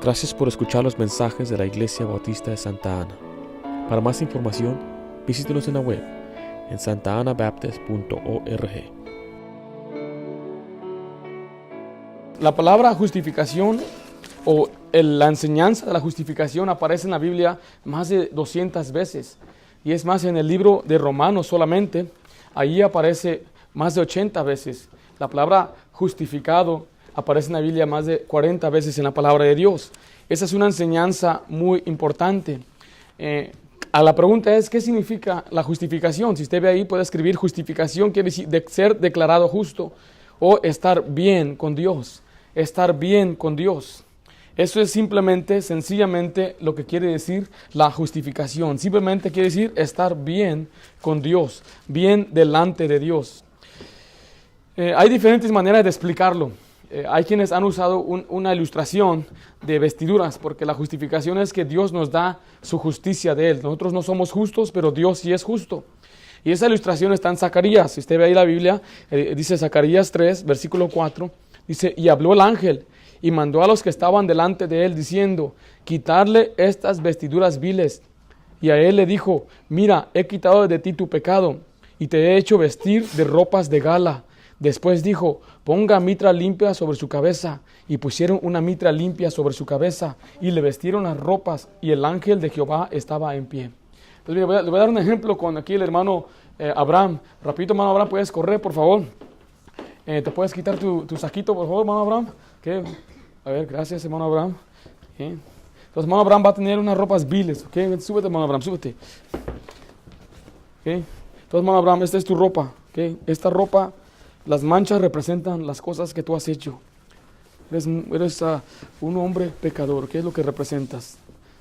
Gracias por escuchar los mensajes de la Iglesia Bautista de Santa Ana. Para más información, visítenos en la web en santaanabaptist.org. La palabra justificación o la enseñanza de la justificación aparece en la Biblia más de 200 veces. Y es más, en el libro de Romanos solamente, ahí aparece más de 80 veces. La palabra justificado aparece en la Biblia más de 40 veces en la palabra de Dios. Esa es una enseñanza muy importante. La pregunta es, ¿qué significa la justificación? Si usted ve ahí, puede escribir justificación, quiere decir ser declarado justo o estar bien con Dios. Estar bien con Dios. Eso es simplemente, sencillamente, lo que quiere decir la justificación. Simplemente quiere decir estar bien con Dios, bien delante de Dios. Hay diferentes maneras de explicarlo. Hay quienes han usado una ilustración de vestiduras, porque la justificación es que Dios nos da su justicia de Él. Nosotros no somos justos, pero Dios sí es justo. Y esa ilustración está en Zacarías. Si usted ve ahí la Biblia, dice Zacarías 3, versículo 4, dice, y habló el ángel, y mandó a los que estaban delante de él, diciendo, quitarle estas vestiduras viles. Y a él le dijo, mira, he quitado de ti tu pecado, y te he hecho vestir de ropas de gala. Después dijo, ponga mitra limpia sobre su cabeza. Y pusieron una mitra limpia sobre su cabeza, y le vestieron las ropas, y el ángel de Jehová estaba en pie. Entonces, le voy a dar un ejemplo con aquí el hermano Abraham. Rapidito, hermano Abraham, ¿puedes correr, por favor? ¿Te puedes quitar tu saquito, por favor, hermano Abraham? ¿Okay? A ver, gracias, hermano Abraham. ¿Okay? Entonces, hermano Abraham va a tener unas ropas viles. ¿Okay? Súbete, hermano Abraham, súbete. ¿Okay? Entonces, hermano Abraham, esta es tu ropa. ¿Okay? Esta ropa, las manchas representan las cosas que tú has hecho. Eres un hombre pecador. ¿Qué es lo que representas?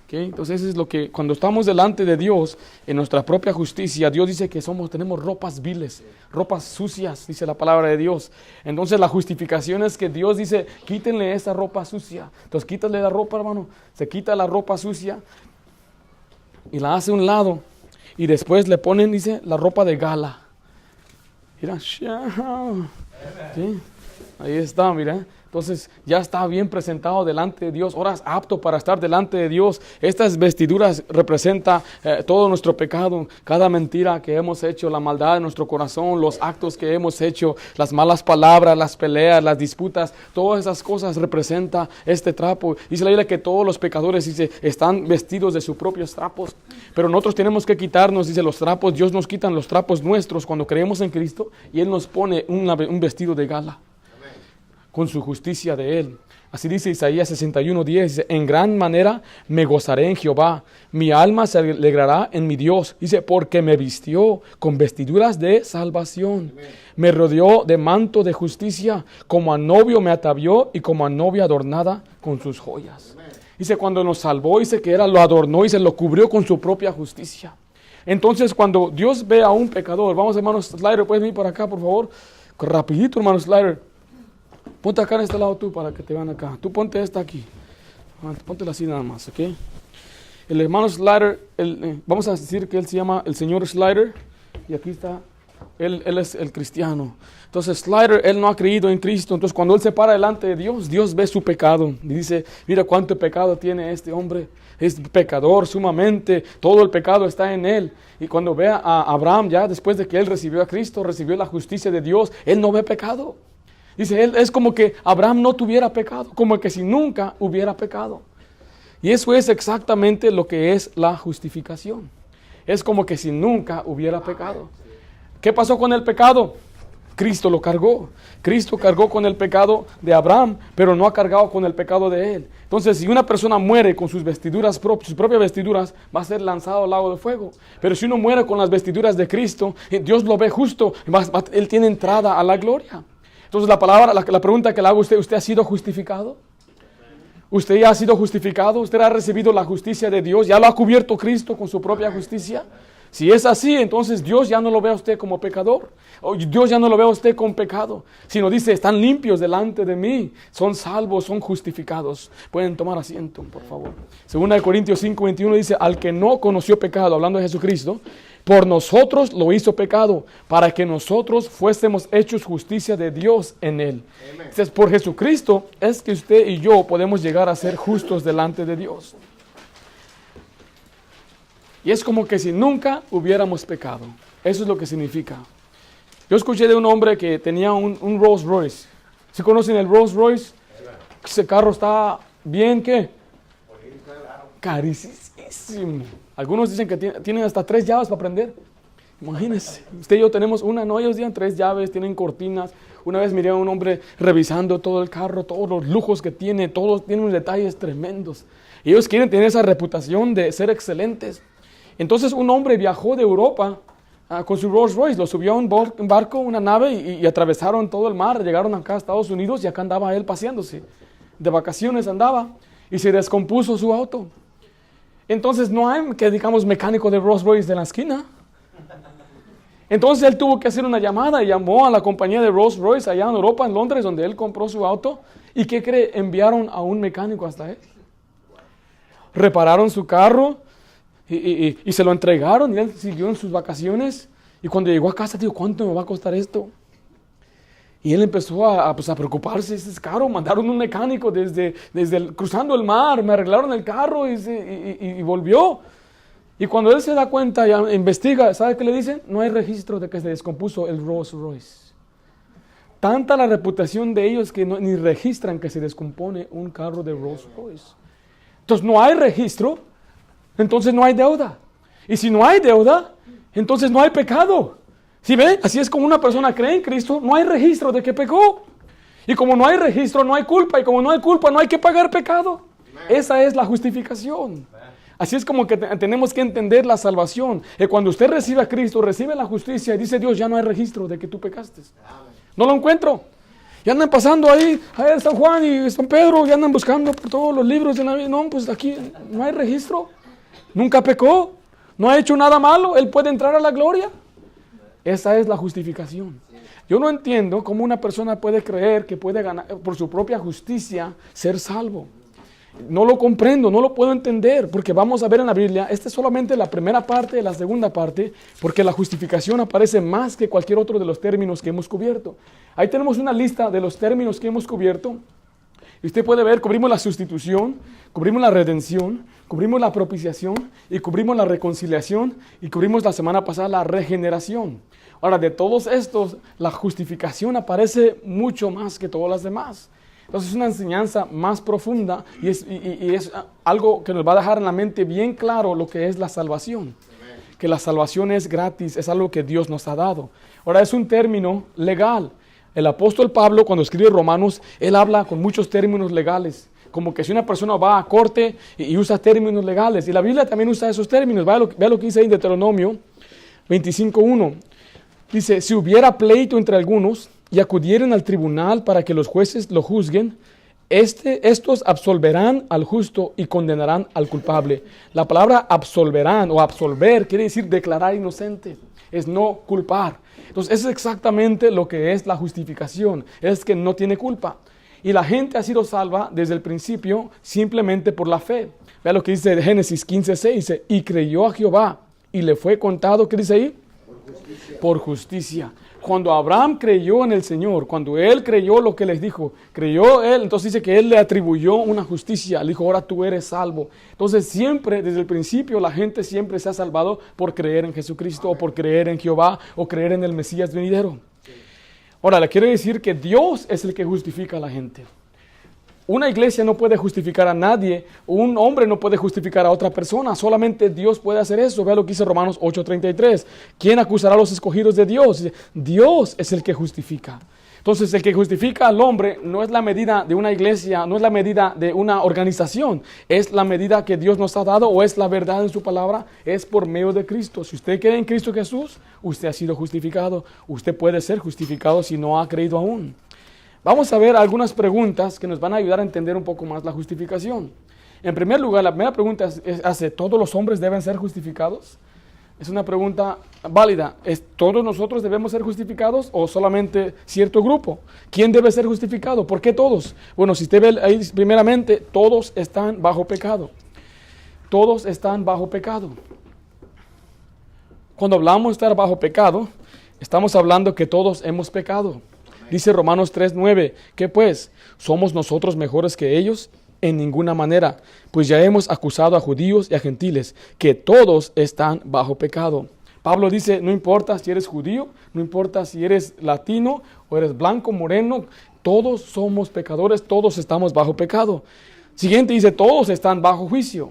¿Okay? Entonces, eso es lo que, cuando estamos delante de Dios, en nuestra propia justicia, Dios dice que tenemos ropas viles, ropas sucias, dice la palabra de Dios. Entonces, la justificación es que Dios dice, quítenle esa ropa sucia. Entonces, quítale la ropa, hermano. Se quita la ropa sucia y la hace a un lado. Y después le ponen, dice, la ropa de gala. Mira, ¿sí? Ahí está, mira. Entonces ya está bien presentado delante de Dios. Ahora es apto para estar delante de Dios. Estas vestiduras representan todo nuestro pecado, cada mentira que hemos hecho, la maldad de nuestro corazón, los actos que hemos hecho, las malas palabras, las peleas, las disputas. Todas esas cosas representan este trapo. Dice la Biblia que todos los pecadores, dice, están vestidos de sus propios trapos. Pero nosotros tenemos que quitarnos, dice, los trapos. Dios nos quita los trapos nuestros cuando creemos en Cristo y Él nos pone un vestido de gala con su justicia de Él. Así dice Isaías 61:10, dice, en gran manera me gozaré en Jehová, mi alma se alegrará en mi Dios, dice, porque me vistió con vestiduras de salvación, me rodeó de manto de justicia, como a novio me atavió y como a novia adornada con sus joyas. Dice, cuando nos salvó, dice que lo adornó y se lo cubrió con su propia justicia. Entonces, cuando Dios ve a un pecador, vamos, hermano Slider, puedes venir por acá, por favor, rapidito, hermano Slider. Ponte acá en este lado tú para que te vean acá. Tú ponte esta aquí. Póntela así nada más, ¿ok? El hermano Slider, vamos a decir que él se llama el señor Slider. Y aquí está, él es el cristiano. Entonces Slider, él no ha creído en Cristo. Entonces cuando él se para delante de Dios, Dios ve su pecado. Y dice, mira cuánto pecado tiene este hombre. Es pecador sumamente. Todo el pecado está en él. Y cuando ve a Abraham, ya después de que él recibió a Cristo, recibió la justicia de Dios, él no ve pecado. Dice, él es como que Abraham no tuviera pecado, como que si nunca hubiera pecado. Y eso es exactamente lo que es la justificación. Es como que si nunca hubiera pecado. ¿Qué pasó con el pecado? Cristo lo cargó. Cristo cargó con el pecado de Abraham, pero no ha cargado con el pecado de él. Entonces, si una persona muere con sus vestiduras, sus propias vestiduras, va a ser lanzado al lago de fuego. Pero si uno muere con las vestiduras de Cristo, Dios lo ve justo, él tiene entrada a la gloria. Entonces la pregunta que le hago a usted, ¿usted ha sido justificado? ¿Usted ya ha sido justificado? ¿Usted ha recibido la justicia de Dios? ¿Ya lo ha cubierto Cristo con su propia justicia? Si es así, entonces Dios ya no lo ve a usted como pecador. Dios ya no lo ve a usted con pecado. Sino dice, están limpios delante de mí. Son salvos, son justificados. Pueden tomar asiento, por favor. 2 Corintios 5:21 dice, al que no conoció pecado, hablando de Jesucristo, Por nosotros lo hizo pecado, para que nosotros fuésemos hechos justicia de Dios en él. Entonces, por Jesucristo es que usted y yo podemos llegar a ser justos delante de Dios. Y es como que si nunca hubiéramos pecado. Eso es lo que significa. Yo escuché de un hombre que tenía un Rolls Royce. ¿Se conocen el Rolls Royce? Ese carro está bien, ¿qué? Carísimo. Algunos dicen que tienen hasta 3 llaves para prender. Imagínense, usted y yo tenemos una, no, ellos tienen 3 llaves, tienen cortinas. Una vez miré a un hombre revisando todo el carro, todos los lujos que tiene, todos tienen unos detalles tremendos. Ellos quieren tener esa reputación de ser excelentes. Entonces un hombre viajó de Europa con su Rolls Royce, lo subió a un barco, una nave y atravesaron todo el mar, llegaron acá a Estados Unidos y acá andaba él paseándose. De vacaciones andaba y se descompuso su auto. Entonces no hay que digamos mecánico de Rolls Royce de la esquina. Entonces él tuvo que hacer una llamada y llamó a la compañía de Rolls Royce allá en Europa, en Londres, donde él compró su auto. ¿Y qué cree? Enviaron a un mecánico hasta él. Repararon su carro y se lo entregaron y él siguió en sus vacaciones. Y cuando llegó a casa, dijo, ¿cuánto me va a costar esto? Y él empezó a preocuparse, es caro, mandaron un mecánico cruzando el mar, me arreglaron el carro y volvió. Y cuando él se da cuenta, ya investiga, ¿sabe qué le dicen? No hay registro de que se descompuso el Rolls Royce. Tanta la reputación de ellos que ni registran que se descompone un carro de Rolls Royce. Entonces no hay registro, entonces no hay deuda. Y si no hay deuda, entonces no hay pecado. ¿Sí ven? Así es como una persona cree en Cristo, no hay registro de que pecó. Y como no hay registro, no hay culpa. Y como no hay culpa, no hay que pagar pecado. Esa es la justificación. Así es como que tenemos que entender la salvación. Cuando usted recibe a Cristo, recibe la justicia y dice Dios, ya no hay registro de que tú pecaste. No lo encuentro. Y andan pasando ahí San Juan y San Pedro, y andan buscando por todos los libros de la Biblia. No, pues aquí no hay registro. Nunca pecó. No ha hecho nada malo. Él puede entrar a la gloria. Esa es la justificación. Yo no entiendo cómo una persona puede creer que puede ganar por su propia justicia ser salvo. No lo comprendo, no lo puedo entender, porque vamos a ver en la Biblia, esta es solamente la primera parte de la segunda parte, porque la justificación aparece más que cualquier otro de los términos que hemos cubierto. Ahí tenemos una lista de los términos que hemos cubierto, y usted puede ver, cubrimos la sustitución, cubrimos la redención, cubrimos la propiciación, y cubrimos la reconciliación, y cubrimos la semana pasada la regeneración. Ahora, de todos estos, la justificación aparece mucho más que todas las demás. Entonces es una enseñanza más profunda y es algo que nos va a dejar en la mente bien claro lo que es la salvación. Que la salvación es gratis, es algo que Dios nos ha dado. Ahora es un término legal. El apóstol Pablo, cuando escribe Romanos, él habla con muchos términos legales. Como que si una persona va a corte y usa términos legales. Y la Biblia también usa esos términos. Vea lo que dice ahí en Deuteronomio 25:1. Dice, si hubiera pleito entre algunos y acudieren al tribunal para que los jueces lo juzguen, estos absolverán al justo y condenarán al culpable. La palabra absolverán o absolver quiere decir declarar inocente, es no culpar. Entonces eso es exactamente lo que es la justificación, es que no tiene culpa. Y la gente ha sido salva desde el principio simplemente por la fe. Vea lo que dice Génesis 15:6, dice, y creyó a Jehová y le fue contado, ¿qué dice ahí? Por justicia. Cuando Abraham creyó en el Señor, cuando él creyó lo que les dijo, creyó él, entonces dice que él le atribuyó una justicia, le dijo, ahora tú eres salvo. Entonces siempre, desde el principio, la gente siempre se ha salvado por creer en Jesucristo, o por creer en Jehová, o creer en el Mesías venidero. Ahora, le quiero decir que Dios es el que justifica a la gente. Una iglesia no puede justificar a nadie, un hombre no puede justificar a otra persona, solamente Dios puede hacer eso. Vea lo que dice Romanos 8:33. ¿Quién acusará a los escogidos de Dios? Dios es el que justifica. Entonces, el que justifica al hombre no es la medida de una iglesia, no es la medida de una organización, es la medida que Dios nos ha dado o es la verdad en su palabra, es por medio de Cristo. Si usted cree en Cristo Jesús, usted ha sido justificado. Usted puede ser justificado si no ha creído aún. Vamos a ver algunas preguntas que nos van a ayudar a entender un poco más la justificación. En primer lugar, la primera pregunta es ¿todos los hombres deben ser justificados? Es una pregunta válida. ¿Todos nosotros debemos ser justificados o solamente cierto grupo? ¿Quién debe ser justificado? ¿Por qué todos? Bueno, si usted ve ahí, primeramente, todos están bajo pecado. Todos están bajo pecado. Cuando hablamos de estar bajo pecado, estamos hablando que todos hemos pecado. Dice Romanos 3:9, ¿qué pues? ¿Somos nosotros mejores que ellos? En ninguna manera, pues ya hemos acusado a judíos y a gentiles, que todos están bajo pecado. Pablo dice, no importa si eres judío, no importa si eres latino o eres blanco, moreno, todos somos pecadores, todos estamos bajo pecado. Siguiente dice, todos están bajo juicio.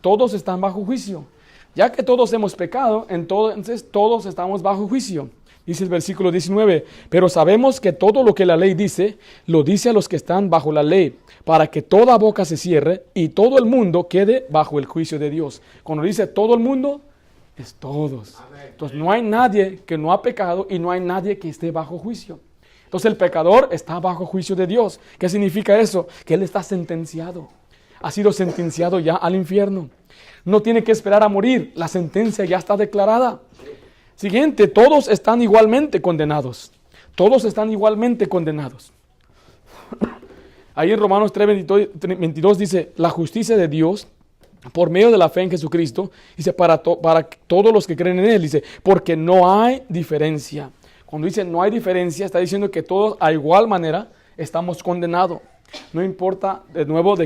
Todos están bajo juicio. Ya que todos hemos pecado, entonces todos estamos bajo juicio. Dice el versículo 19, pero sabemos que todo lo que la ley dice, lo dice a los que están bajo la ley, para que toda boca se cierre y todo el mundo quede bajo el juicio de Dios. Cuando dice todo el mundo, es todos. Entonces no hay nadie que no ha pecado y no hay nadie que esté bajo juicio. Entonces el pecador está bajo juicio de Dios. ¿Qué significa eso? Que él está sentenciado. Ha sido sentenciado ya al infierno. No tiene que esperar a morir. La sentencia ya está declarada. Siguiente, todos están igualmente condenados. Todos están igualmente condenados. Ahí en Romanos 3:22 dice, la justicia de Dios por medio de la fe en Jesucristo, dice, para todos los que creen en Él, dice, porque no hay diferencia. Cuando dice no hay diferencia, está diciendo que todos a igual manera estamos condenados. No importa, de nuevo,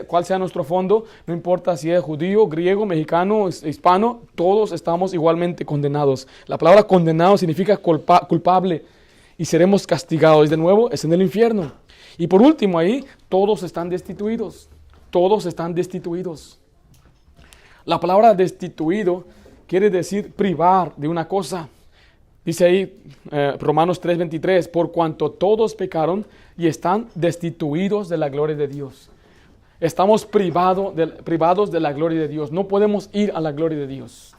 cuál sea nuestro fondo, no importa si es judío, griego, mexicano, hispano, todos estamos igualmente condenados. La palabra condenado significa culpable y seremos castigados. Y de nuevo, es en el infierno. Y por último ahí, todos están destituidos. Todos están destituidos. La palabra destituido quiere decir privar de una cosa. Dice ahí Romanos 3:23, por cuanto todos pecaron y están destituidos de la gloria de Dios. Estamos privados de la gloria de Dios. No podemos ir a la gloria de Dios.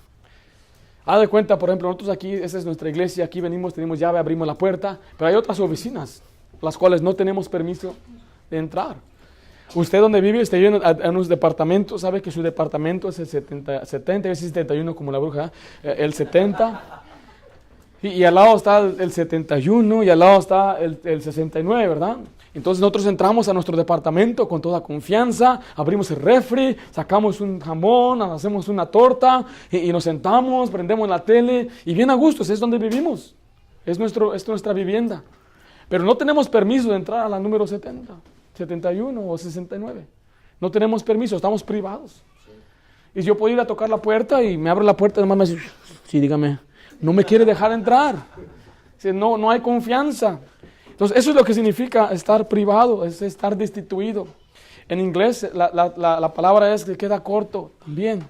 Haz de cuenta, por ejemplo, nosotros aquí, esa es nuestra iglesia, aquí venimos, tenemos llave, abrimos la puerta, pero hay otras oficinas, las cuales no tenemos permiso de entrar. Usted donde vive, usted vive en unos departamentos, sabe que su departamento es el 70 y el 71 como la bruja, el 70. Y al lado está el 71 y al lado está el 69, ¿verdad? Entonces nosotros entramos a nuestro departamento con toda confianza, abrimos el refri, sacamos un jamón, hacemos una torta y nos sentamos, prendemos la tele y bien a gusto, es donde vivimos, es nuestra vivienda. Pero no tenemos permiso de entrar a la número 70, 71 o 69. No tenemos permiso, estamos privados. Y yo puedo ir a tocar la puerta y me abre la puerta y además me dice, sí, dígame. No me quiere dejar entrar. No hay confianza. Entonces, eso es lo que significa estar privado, es estar destituido. En inglés, la palabra es que queda corto también.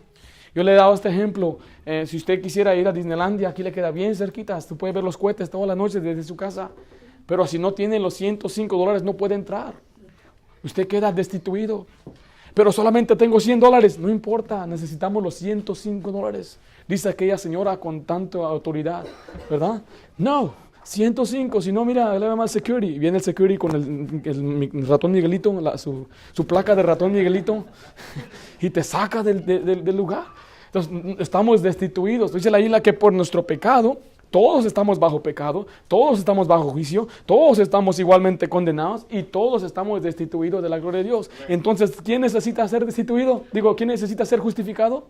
Yo le he dado este ejemplo. Si usted quisiera ir a Disneylandia, aquí le queda bien cerquita. Usted puede ver los cohetes todas las noches desde su casa. Pero si no tiene los $105, no puede entrar. Usted queda destituido. Pero solamente tengo $100. No importa, necesitamos los $105. Dice aquella señora con tanta autoridad, ¿verdad? No, 105, si no, mira, le llama al security. Viene el security con el ratón Miguelito, su placa de ratón Miguelito, y te saca del lugar. Entonces, estamos destituidos. Dice la isla que por nuestro pecado, todos estamos bajo pecado, todos estamos bajo juicio, todos estamos igualmente condenados y todos estamos destituidos de la gloria de Dios. Entonces, ¿quién necesita ser destituido? ¿Quién necesita ser justificado?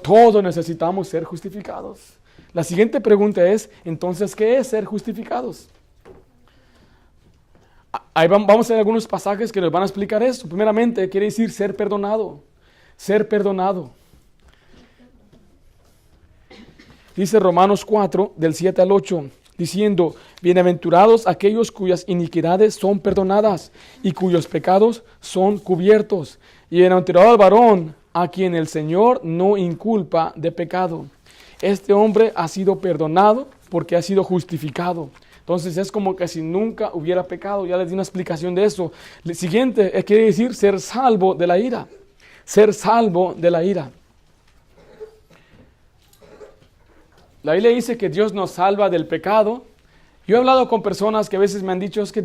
Todos necesitamos ser justificados. La siguiente pregunta es, entonces, ¿qué es ser justificados? Ahí vamos a ver algunos pasajes que nos van a explicar esto. Primeramente, quiere decir ser perdonado. Ser perdonado. Dice Romanos 4, del 7 al 8, diciendo, bienaventurados aquellos cuyas iniquidades son perdonadas y cuyos pecados son cubiertos. Y bienaventurado el varón a quien el Señor no inculpa de pecado. Este hombre ha sido perdonado porque ha sido justificado. Entonces es como que si nunca hubiera pecado. Ya les di una explicación de eso. El siguiente quiere decir ser salvo de la ira. Ser salvo de la ira. La Biblia dice que Dios nos salva del pecado. Yo he hablado con personas que a veces me han dicho es que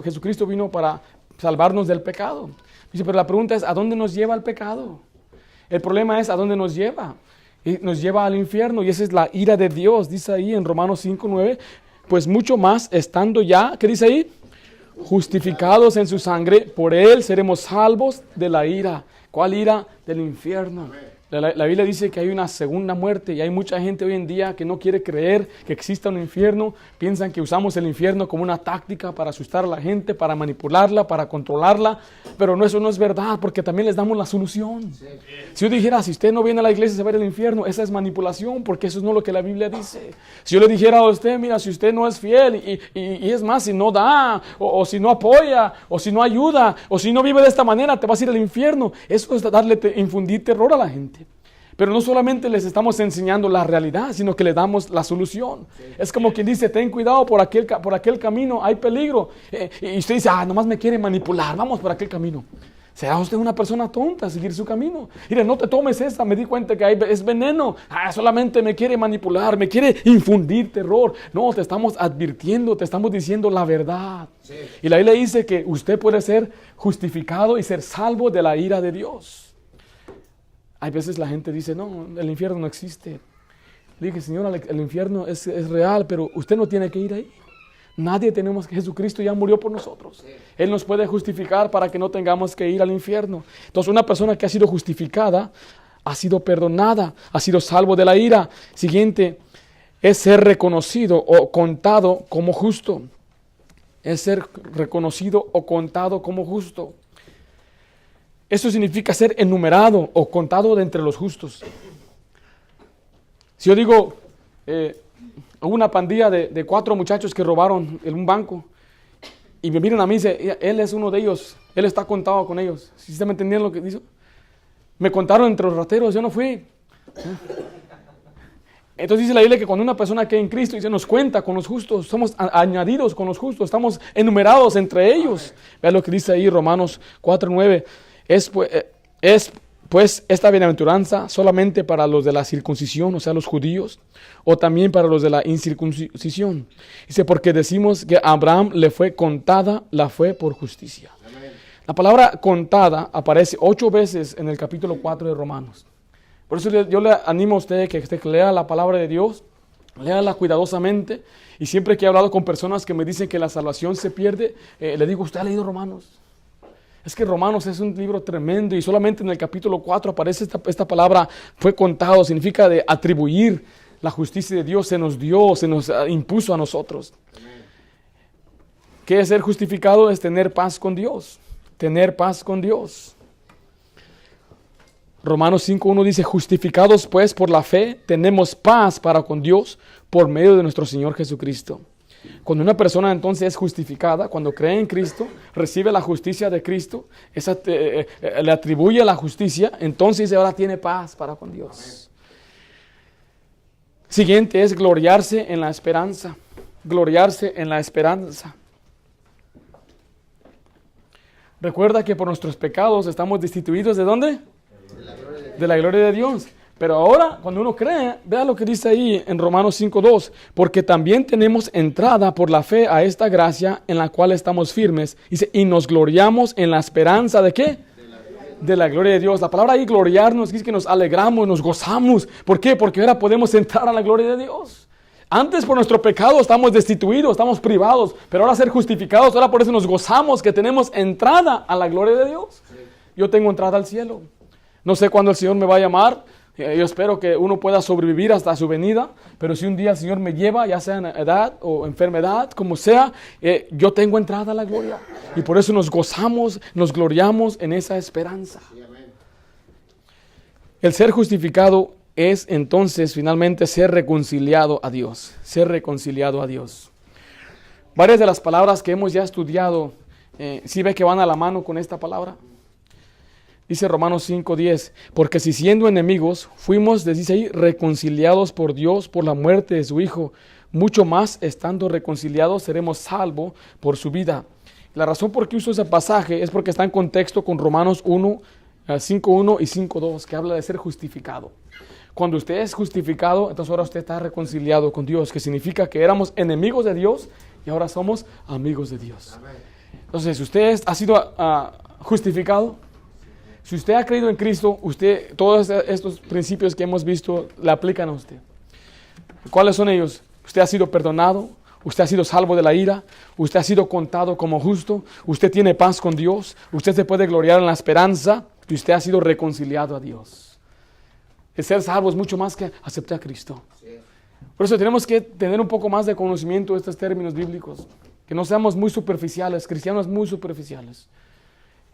Jesucristo vino para salvarnos del pecado. Dice, pero la pregunta es, ¿a dónde nos lleva el pecado? El problema es, ¿a dónde nos lleva? Y nos lleva al infierno y esa es la ira de Dios. Dice ahí en Romanos 5:9, pues mucho más estando ya, ¿qué dice ahí? Justificados en su sangre, por él seremos salvos de la ira. ¿Cuál ira? Del infierno. La Biblia dice que hay una segunda muerte y hay mucha gente hoy en día que no quiere creer que exista un infierno. Piensan que usamos el infierno como una táctica para asustar a la gente, para manipularla, para controlarla. Pero no, eso no es verdad, porque también les damos la solución. Sí. Si yo dijera, si usted no viene a la iglesia a ver el infierno, esa es manipulación, porque eso no es lo que la Biblia dice. Si yo le dijera a usted, mira, si usted no es fiel y es más, si no da, o si no apoya, o si no ayuda, o si no vive de esta manera, te vas a ir al infierno. Eso es infundir terror a la gente. Pero no solamente les estamos enseñando la realidad, sino que le damos la solución. Sí. Es como quien dice, ten cuidado por aquel camino, hay peligro. Y usted dice, nomás me quiere manipular, vamos por aquel camino. ¿Será usted una persona tonta a seguir su camino? Mire, no te tomes esa, me di cuenta que es veneno. Solamente me quiere manipular, me quiere infundir terror. No, te estamos advirtiendo, te estamos diciendo la verdad. Sí. Y la Biblia dice que usted puede ser justificado y ser salvo de la ira de Dios. Hay veces la gente dice, no, el infierno no existe. Le dije, señora, el infierno es real, pero usted no tiene que ir ahí. Nadie tenemos que, Jesucristo ya murió por nosotros. Él nos puede justificar para que no tengamos que ir al infierno. Entonces, una persona que ha sido justificada, ha sido perdonada, ha sido salvo de la ira. Siguiente, es ser reconocido o contado como justo. Es ser reconocido o contado como justo. Eso significa ser enumerado o contado de entre los justos. Si yo digo, hubo una pandilla de 4 muchachos que robaron en un banco y me miran a mí y dicen, él es uno de ellos, él está contado con ellos. ¿Sí se me entendieron lo que dijo? Me contaron entre los rateros, yo no fui. Entonces dice la Biblia que cuando una persona que en Cristo y se nos cuenta con los justos, somos añadidos con los justos, estamos enumerados entre ellos. Vean lo que dice ahí Romanos 4:9. Es pues esta bienaventuranza solamente para los de la circuncisión, o sea, los judíos, o también para los de la incircuncisión. Dice, porque decimos que a Abraham le fue contada la fe por justicia. Amén. La palabra contada aparece 8 veces en el capítulo 4 de Romanos. Por eso yo le animo a usted que lea la palabra de Dios, léala cuidadosamente, y siempre que he hablado con personas que me dicen que la salvación se pierde, le digo, ¿usted ha leído Romanos? Es que Romanos es un libro tremendo y solamente en el capítulo 4 aparece esta palabra, fue contado, significa de atribuir la justicia de Dios, se nos dio, se nos impuso a nosotros. Amén. ¿Qué es ser justificado? Es tener paz con Dios, tener paz con Dios. Romanos 5:1 dice, justificados pues por la fe, tenemos paz para con Dios por medio de nuestro Señor Jesucristo. Cuando una persona entonces es justificada, cuando cree en Cristo, recibe la justicia de Cristo, le atribuye la justicia, entonces ahora tiene paz para con Dios. Siguiente es gloriarse en la esperanza. Gloriarse en la esperanza. Recuerda que por nuestros pecados estamos destituidos ¿de dónde? De la gloria de Dios. Pero ahora, cuando uno cree, vea lo que dice ahí en Romanos 5:2, porque también tenemos entrada por la fe a esta gracia en la cual estamos firmes. Dice, y nos gloriamos en la esperanza ¿de qué? De la gloria de Dios. La palabra ahí gloriarnos es que nos alegramos, nos gozamos. ¿Por qué? Porque ahora podemos entrar a la gloria de Dios. Antes por nuestro pecado estamos destituidos, estamos privados, pero ahora ser justificados, ahora por eso nos gozamos que tenemos entrada a la gloria de Dios. Yo tengo entrada al cielo. No sé cuándo el Señor me va a llamar. Yo espero que uno pueda sobrevivir hasta su venida, pero si un día el Señor me lleva, ya sea en edad o enfermedad, como sea, yo tengo entrada a la gloria. Y por eso nos gozamos, nos gloriamos en esa esperanza. El ser justificado es entonces finalmente ser reconciliado a Dios. Ser reconciliado a Dios. Varias de las palabras que hemos ya estudiado, ¿sí ve que van a la mano con esta palabra? Dice Romanos 5:10, porque si siendo enemigos fuimos, dice ahí, reconciliados por Dios por la muerte de su Hijo, mucho más estando reconciliados seremos salvos por su vida. La razón por qué uso ese pasaje es porque está en contexto con Romanos 5:1 y 5:2, que habla de ser justificado. Cuando usted es justificado, entonces ahora usted está reconciliado con Dios, que significa que éramos enemigos de Dios y ahora somos amigos de Dios. Entonces, si usted ha sido justificado, si usted ha creído en Cristo, usted todos estos principios que hemos visto le aplican a usted. ¿Cuáles son ellos? Usted ha sido perdonado, usted ha sido salvo de la ira, usted ha sido contado como justo, usted tiene paz con Dios, usted se puede gloriar en la esperanza y usted ha sido reconciliado a Dios. El ser salvo es mucho más que aceptar a Cristo. Por eso tenemos que tener un poco más de conocimiento de estos términos bíblicos. Que no seamos muy superficiales, cristianos muy superficiales.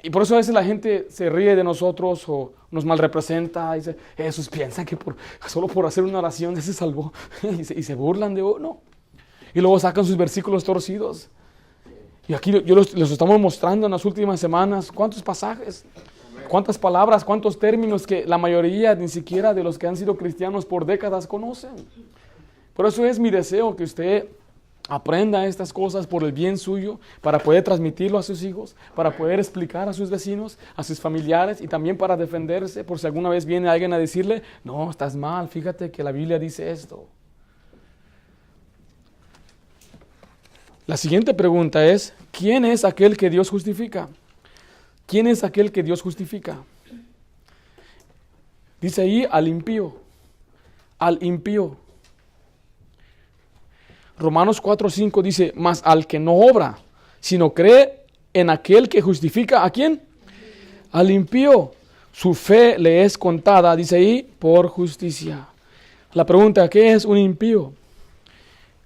Y por eso a veces la gente se ríe de nosotros o nos mal representa y dice, Jesús piensa que solo por hacer una oración ya se salvó. y se burlan de uno. Y luego sacan sus versículos torcidos. Y aquí yo los estamos mostrando en las últimas semanas. ¿Cuántos pasajes? ¿Cuántas palabras? ¿Cuántos términos que la mayoría ni siquiera de los que han sido cristianos por décadas conocen? Por eso es mi deseo que usted aprenda estas cosas por el bien suyo, para poder transmitirlo a sus hijos, para poder explicar a sus vecinos, a sus familiares y también para defenderse por si alguna vez viene alguien a decirle, no, estás mal, fíjate que la Biblia dice esto. La siguiente pregunta es, ¿quién es aquel que Dios justifica? ¿Quién es aquel que Dios justifica? Dice ahí al impío, al impío. Romanos 4:5 dice, mas al que no obra, sino cree en aquel que justifica, ¿a quién? Al impío. Su fe le es contada, dice ahí, por justicia. La pregunta, ¿qué es un impío?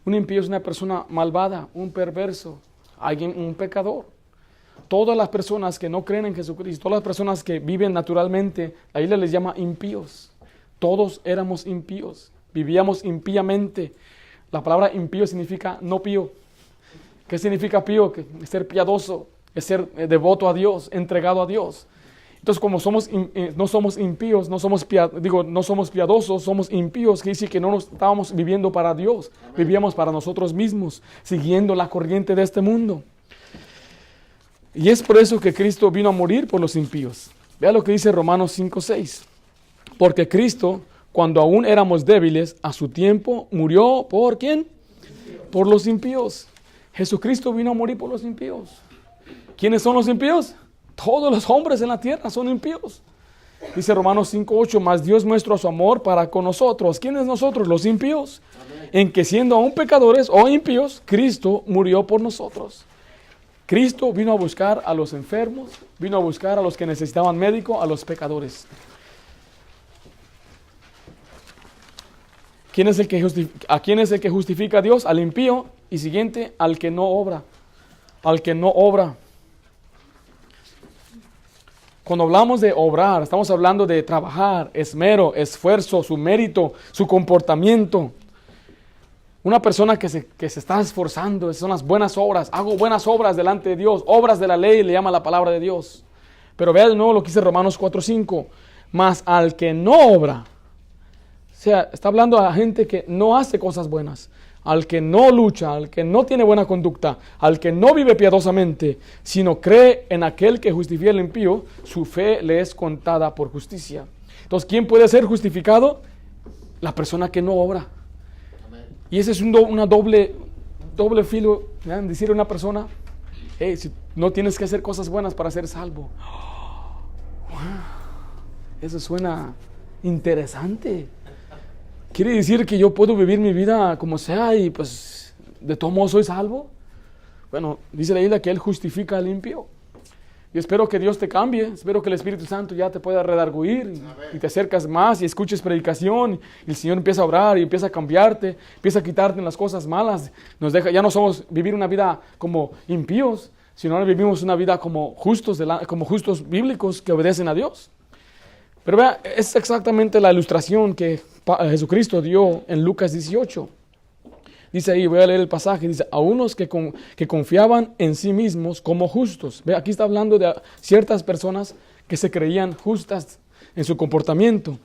Un impío es una persona malvada, un perverso, un pecador. Todas las personas que no creen en Jesucristo, todas las personas que viven naturalmente, la Biblia les llama impíos. Todos éramos impíos, vivíamos impíamente. La palabra impío significa no pío. ¿Qué significa pío? Que es ser piadoso, es ser devoto a Dios, entregado a Dios. Entonces, como no somos impíos, no somos piadosos, somos impíos, que dice que no nos estábamos viviendo para Dios, vivíamos para nosotros mismos, siguiendo la corriente de este mundo. Y es por eso que Cristo vino a morir por los impíos. Vea lo que dice Romanos 5:6. Porque Cristo, cuando aún éramos débiles, a su tiempo murió ¿por quién? Por los impíos. Jesucristo vino a morir por los impíos. ¿Quiénes son los impíos? Todos los hombres en la tierra son impíos. Dice Romanos 5:8, mas Dios muestra su amor para con nosotros. ¿Quiénes nosotros? Los impíos. En que siendo aún pecadores o impíos, Cristo murió por nosotros. Cristo vino a buscar a los enfermos, vino a buscar a los que necesitaban médico, a los pecadores. ¿A quién es el que justifica a Dios? Al impío. Y siguiente, al que no obra. Al que no obra. Cuando hablamos de obrar, estamos hablando de trabajar, esmero, esfuerzo, su mérito, su comportamiento. Una persona que se está esforzando, son las buenas obras. Hago buenas obras delante de Dios. Obras de la ley le llama la palabra de Dios. Pero vea de nuevo lo que dice Romanos 4:5. Mas al que no obra. O sea, está hablando a la gente que no hace cosas buenas. Al que no lucha, al que no tiene buena conducta, al que no vive piadosamente, sino cree en aquel que justifica al impío, su fe le es contada por justicia. Entonces, ¿quién puede ser justificado? La persona que no obra. Y ese es una doble filo, ¿verdad? Decirle a una persona, hey, si no tienes que hacer cosas buenas para ser salvo. Eso suena interesante. ¿Quiere decir que yo puedo vivir mi vida como sea y pues de todo modo soy salvo? Bueno, dice la Biblia que Él justifica al impío. Y espero que Dios te cambie, espero que el Espíritu Santo ya te pueda redarguir y te acercas más y escuches predicación y el Señor empieza a obrar y empieza a cambiarte, empieza a quitarte las cosas malas. Ya no somos vivir una vida como impíos, sino ahora vivimos una vida como justos bíblicos que obedecen a Dios. Pero vea, es exactamente la ilustración que Jesucristo dio en Lucas 18. Dice ahí, voy a leer el pasaje, dice, a unos que confiaban en sí mismos como justos. Ve, aquí está hablando de ciertas personas que se creían justas en su comportamiento.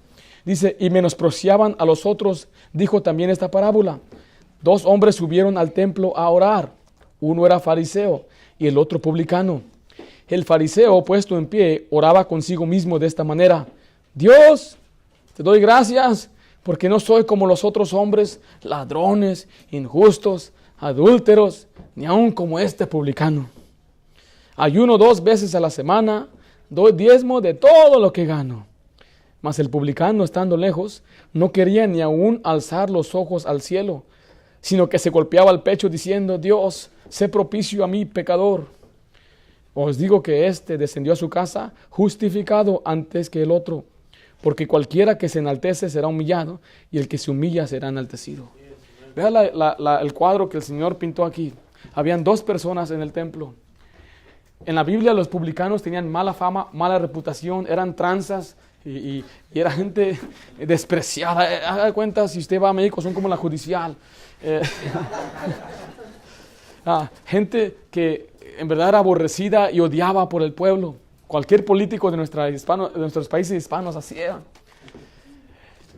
Dice, y menospreciaban a los otros, dijo también esta parábola. 2 hombres subieron al templo a orar. Uno era fariseo y el otro publicano. El fariseo, puesto en pie, oraba consigo mismo de esta manera. Dios, te doy gracias porque no soy como los otros hombres, ladrones, injustos, adúlteros, ni aun como este publicano. Ayuno 2 veces a la semana, doy diezmo de todo lo que gano. Mas el publicano, estando lejos, no quería ni aun alzar los ojos al cielo, sino que se golpeaba el pecho diciendo, Dios, sé propicio a mí, pecador. Os digo que éste descendió a su casa justificado antes que el otro. porque cualquiera que se enaltece será humillado, y el que se humilla será enaltecido. Vea el cuadro que el Señor pintó aquí. Habían dos personas en el templo. En la Biblia los publicanos tenían mala fama, mala reputación, eran tranzas y era gente despreciada. Haga cuenta, si usted va a México, son como la judicial. Gente que en verdad era aborrecida y odiaba por el pueblo. Cualquier político de nuestros países hispanos así era.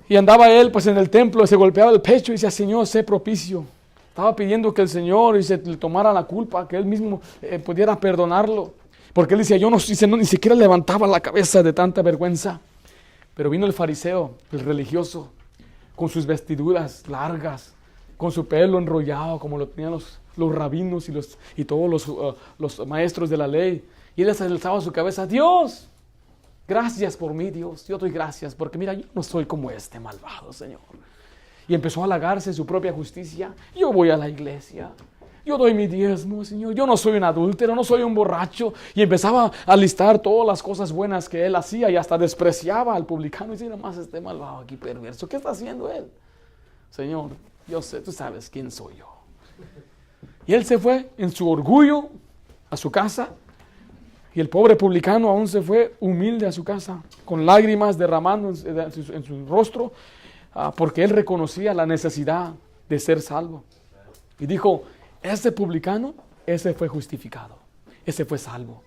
Y andaba él pues en el templo, se golpeaba el pecho y decía, Señor, sé propicio. Estaba pidiendo que el Señor le tomara la culpa, que él mismo pudiera perdonarlo. Porque él decía, ni siquiera levantaba la cabeza de tanta vergüenza. Pero vino el fariseo, el religioso, con sus vestiduras largas, con su pelo enrollado, como lo tenían los rabinos y todos los maestros de la ley. Y él alzaba su cabeza, Dios, gracias por mí, Dios. Yo doy gracias porque mira, yo no soy como este malvado, Señor. Y empezó a halagarse su propia justicia. Yo voy a la iglesia. Yo doy mi diezmo, Señor. Yo no soy un adúltero, no soy un borracho. Y empezaba a listar todas las cosas buenas que él hacía y hasta despreciaba al publicano. Y decía, nomás este malvado aquí perverso. ¿Qué está haciendo él? Señor, yo sé, tú sabes quién soy yo. Y él se fue en su orgullo a su casa. Y el pobre publicano aún se fue humilde a su casa, con lágrimas derramando en su rostro, porque él reconocía la necesidad de ser salvo. Y dijo, ese publicano, ese fue justificado, ese fue salvo.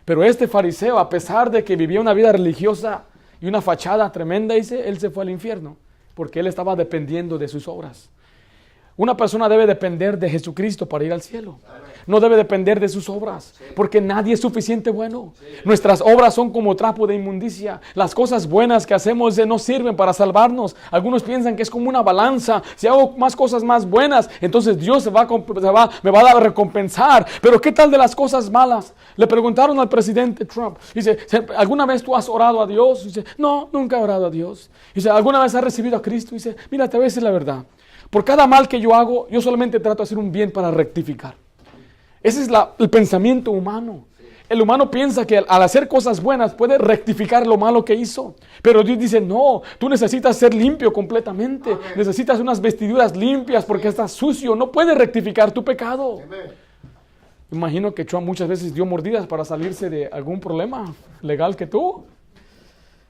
Pero este fariseo, a pesar de que vivía una vida religiosa y una fachada tremenda, dice, él se fue al infierno, porque él estaba dependiendo de sus obras. Una persona debe depender de Jesucristo para ir al cielo. No debe depender de sus obras, porque nadie es suficiente bueno. Nuestras obras son como trapo de inmundicia. Las cosas buenas que hacemos no sirven para salvarnos. Algunos piensan que es como una balanza. Si hago más cosas más buenas, entonces Dios me va a recompensar. Pero ¿qué tal de las cosas malas? Le preguntaron al presidente Trump. Dice, ¿alguna vez tú has orado a Dios? Dice, no, nunca he orado a Dios. Dice, ¿alguna vez has recibido a Cristo? Dice, mira, te voy a decir la verdad. Por cada mal que yo hago, yo solamente trato de hacer un bien para rectificar. Ese es el pensamiento humano. El humano piensa que al hacer cosas buenas puede rectificar lo malo que hizo. Pero Dios dice, no, tú necesitas ser limpio completamente. Amén. Necesitas unas vestiduras limpias porque estás sucio. No puedes rectificar tu pecado. Amén. Imagino que Trump muchas veces dio mordidas para salirse de algún problema legal que tuvo.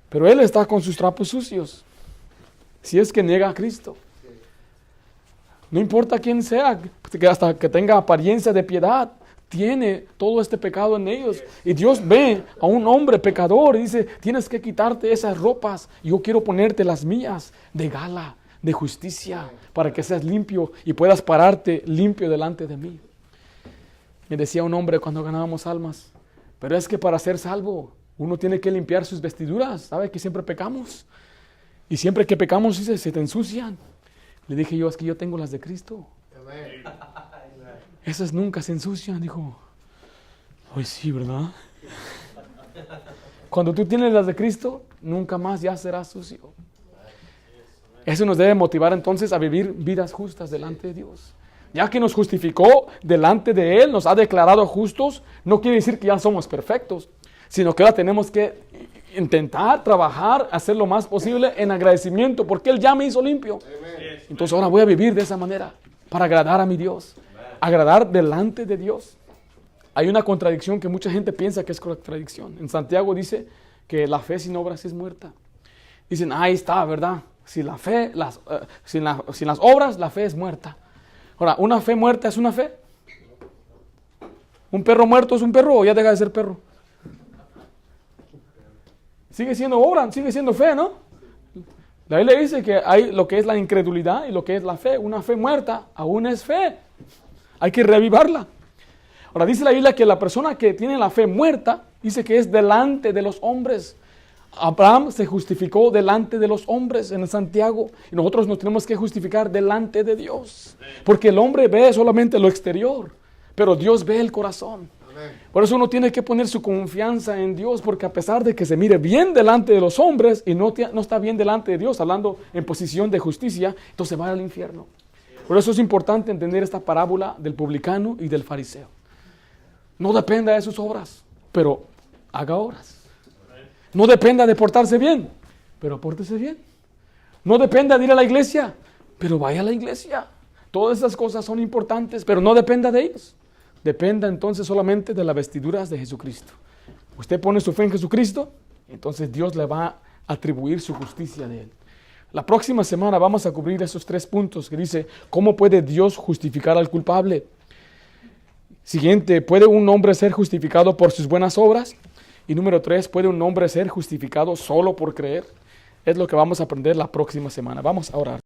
Pero él está con sus trapos sucios. Si es que niega a Cristo. No importa quién sea, hasta que tenga apariencia de piedad, tiene todo este pecado en ellos. Y Dios ve a un hombre pecador y dice, tienes que quitarte esas ropas. Yo quiero ponerte las mías de gala, de justicia, para que seas limpio y puedas pararte limpio delante de mí. Me decía un hombre cuando ganábamos almas, pero es que para ser salvo, uno tiene que limpiar sus vestiduras. ¿Sabe que siempre pecamos? Y siempre que pecamos, dice, se te ensucian. Le dije yo, es que yo tengo las de Cristo. Amén. Esas nunca se ensucian. Dijo, ay sí, ¿verdad? Cuando tú tienes las de Cristo, nunca más ya serás sucio. Eso nos debe motivar entonces a vivir vidas justas delante de Dios. Ya que nos justificó delante de Él, nos ha declarado justos, no quiere decir que ya somos perfectos, sino que ahora tenemos que intentar, trabajar, hacer lo más posible en agradecimiento, porque Él ya me hizo limpio. Entonces ahora voy a vivir de esa manera, para agradar a mi Dios, agradar delante de Dios. Hay una contradicción que mucha gente piensa que es contradicción. En Santiago dice que la fe sin obras es muerta. Dicen, ahí está, ¿verdad? Sin la fe, sin las obras, la fe es muerta. Ahora, ¿una fe muerta es una fe? ¿Un perro muerto es un perro o ya deja de ser perro? Sigue siendo obra, sigue siendo fe, ¿no? La Biblia dice que hay lo que es la incredulidad y lo que es la fe. Una fe muerta aún es fe. Hay que reavivarla. Ahora dice la Biblia que la persona que tiene la fe muerta, dice que es delante de los hombres. Abraham se justificó delante de los hombres en Santiago. Y nosotros nos tenemos que justificar delante de Dios. Porque el hombre ve solamente lo exterior, pero Dios ve el corazón. Por eso uno tiene que poner su confianza en Dios, porque a pesar de que se mire bien delante de los hombres y no está bien delante de Dios, hablando en posición de justicia, entonces va al infierno. Por eso es importante entender esta parábola del publicano y del fariseo. No dependa de sus obras, pero haga obras. No dependa de portarse bien, pero pórtese bien. No dependa de ir a la iglesia, pero vaya a la iglesia. Todas esas cosas son importantes, pero no dependa de ellos. Dependa entonces solamente de las vestiduras de Jesucristo. Usted pone su fe en Jesucristo, entonces Dios le va a atribuir su justicia de Él. La próxima semana vamos a cubrir esos 3 puntos que dice, ¿cómo puede Dios justificar al culpable? Siguiente, ¿puede un hombre ser justificado por sus buenas obras? Y número 3, ¿puede un hombre ser justificado solo por creer? Es lo que vamos a aprender la próxima semana. Vamos a orar.